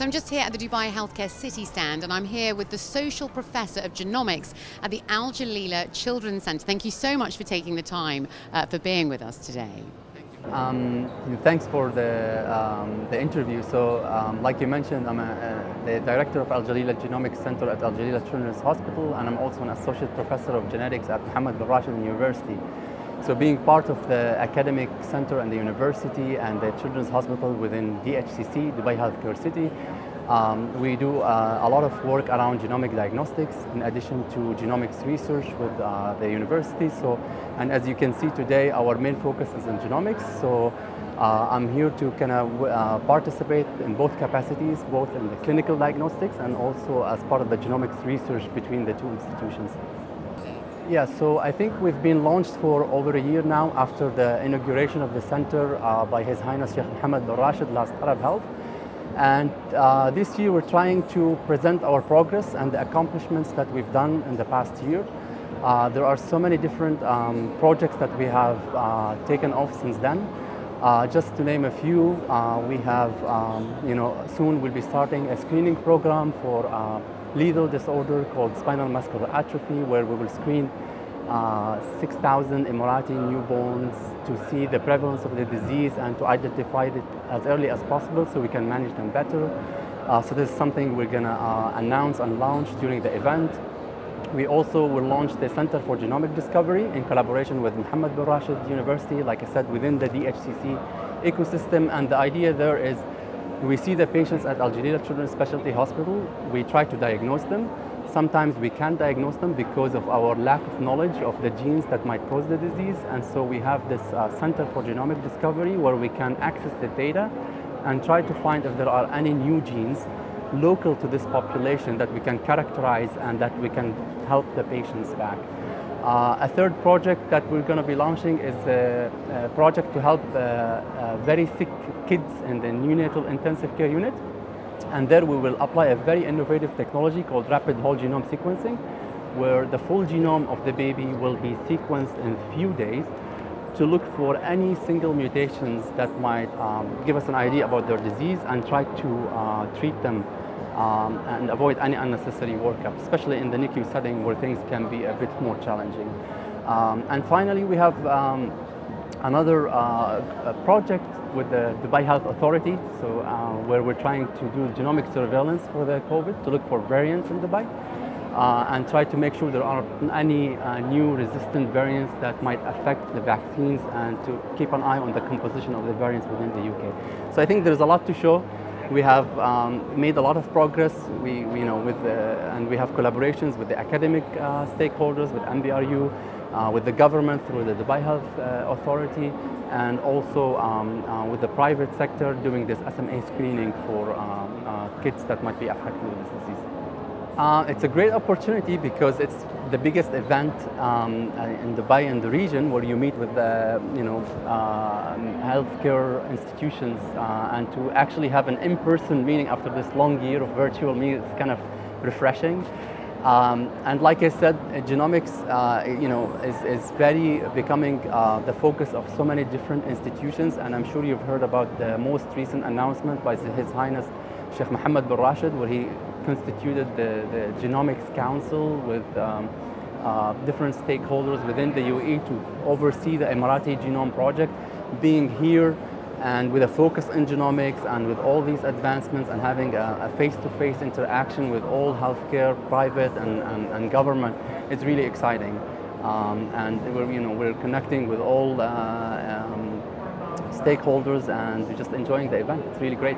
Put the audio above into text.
I'm just here at the Dubai Healthcare City stand, and I'm here with the Social Professor of Genomics at the Al Jalila Children's Centre. Thank you so much for taking the time for being with us today. Thanks for the interview. So, like you mentioned, I'm the director of Al Jalila Genomics Center at Al Jalila Children's Hospital, and I'm also an associate professor of genetics at Mohammed bin Rashid University. So, being part of the academic center and the university and the children's hospital within DHCC, Dubai Healthcare City, we do a lot of work around genomic diagnostics in addition to genomics research with the university. So, and as you can see today, our main focus is in genomics. So I'm here to kind of participate in both capacities, both in the clinical diagnostics and also as part of the genomics research between the two institutions. Yeah, so I think we've been launched for over a year now after the inauguration of the center by His Highness Sheikh Mohammed bin Rashid last Arab Health. And this year we're trying to present our progress and the accomplishments that we've done in the past year. There are so many different projects that we have taken off since then. Just to name a few, we have, soon we'll be starting a screening program for lethal disorder called spinal muscular atrophy, where we will screen 6,000 Emirati newborns to see the prevalence of the disease and to identify it as early as possible so we can manage them better. So this is something we're going to announce and launch during the event. We also will launch the Center for Genomic Discovery in collaboration with Mohammed bin Rashid University, like I said, within the DHCC ecosystem. And the idea there is we see the patients at Al Jalila Children's Specialty Hospital, we try to diagnose them. Sometimes we can't diagnose them because of our lack of knowledge of the genes that might cause the disease. And so we have this Center for Genomic Discovery where we can access the data and try to find if there are any new genes local to this population that we can characterize and that we can help the patients back. A third project that we're going to be launching is a project to help very sick kids in the neonatal intensive care unit. And there we will apply a very innovative technology called rapid whole genome sequencing, where the full genome of the baby will be sequenced in a few days to look for any single mutations that might give us an idea about their disease and try to treat them and avoid any unnecessary workup, especially in the NICU setting where things can be a bit more challenging. And finally, we have another project with the Dubai Health Authority, so where we're trying to do genomic surveillance for the COVID to look for variants in Dubai and try to make sure there aren't any new resistant variants that might affect the vaccines and to keep an eye on the composition of the variants within the UK. So I think there's a lot to show. We have made a lot of progress. And we have collaborations with the academic stakeholders, with MBRU, with the government through the Dubai Health Authority, and also with the private sector doing this SMA screening for kids that might be affected with this disease. It's a great opportunity because it's the biggest event in Dubai and the region where you meet with the healthcare institutions and to actually have an in-person meeting after this long year of virtual meetings is kind of refreshing. And like I said, genomics, is very becoming the focus of so many different institutions. And I'm sure you've heard about the most recent announcement by His Highness Sheikh Mohammed bin Rashid, where he constituted the Genomics Council with different stakeholders within the UAE to oversee the Emirati Genome Project. Being here and with a focus in genomics and with all these advancements and having a face-to-face interaction with all healthcare, private and government, it's really exciting. And we're connecting with all stakeholders and we're just enjoying the event. It's really great.